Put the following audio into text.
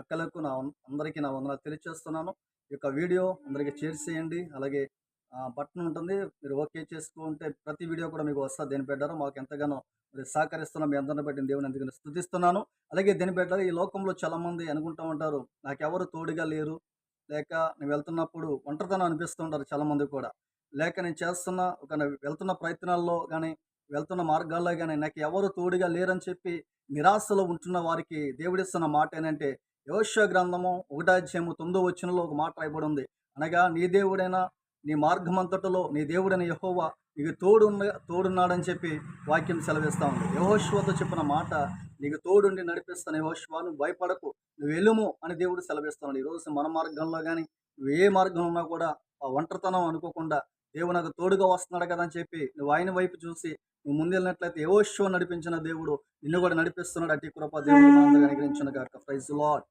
అక్కలకు అందరికీ నా వందనాలు తెలియచేస్తున్నాను. ఈ యొక్క వీడియో అందరికి షేర్ చేయండి. అలాగే బటన్ ఉంటుంది. మీరు ఓకే చేసుకుంటే ప్రతి వీడియో కూడా మీకు వస్తది. దేని బిడ్డలారా మాకు ఎంతగానో మరి సహకరిస్తున్న మీ అందరిని బట్టి నేను దేవుని అందుకని స్తుతిస్తున్నాను. అలాగే దేని బిడ్డలారా ఈ లోకంలో చాలామంది అనుకుంటా ఉంటారు. నాకెవరు తోడుగా లేరు. లేక నేను వెళ్తున్నప్పుడు ఒంటరితనం అనిపిస్తూ ఉంటారు చాలామంది కూడా. లేక నేను చేస్తున్న వెళ్తున్న ప్రయత్నాల్లో గాని, వెళ్తున్న మార్గాల్లో గాని నాకు ఎవరు తోడుగా లేరని చెప్పి నిరాశలో ఉంటున్న వారికి దేవుడిస్తున్న మాట ఏంటంటే యెహోషువ గ్రంథము 1 అధ్యాయము 9 వచనంలో ఒక మాట రాయబడి ఉంది. అనగా నీ దేవుడైన నీ మార్గమంతటిలో నీ దేవుడైన యెహోవా నీకు తోడున్నాడని చెప్పి వాక్యం సెలవిస్తా ఉంది. యెహోషువతో చెప్పిన మాట నీకు తోడుండి నడిపిస్తాను యెహోషువ నువ్వు భయపడకు నువ్వు వెళ్ళుము అని దేవుడు సెలవిస్తున్నాడు. ఈరోజు మన మార్గంలో కానీ నువ్వు ఏ మార్గంలో ఉన్నా కూడా ఆ ఒంటరితనం అనుకోకుండా దేవుడు నాకు తోడుగా వస్తున్నాడు కదా అని చెప్పి నువ్వు ఆయన వైపు చూసి నువ్వు ముందెళ్ళినట్లయితే యెహోషువ నడిపించిన దేవుడు నిన్ను కూడా నడిపిస్తున్నాడు. అట్టి కృప దేవుడు మనందరికీ అనుగ్రహించును గాక. Praise the lord.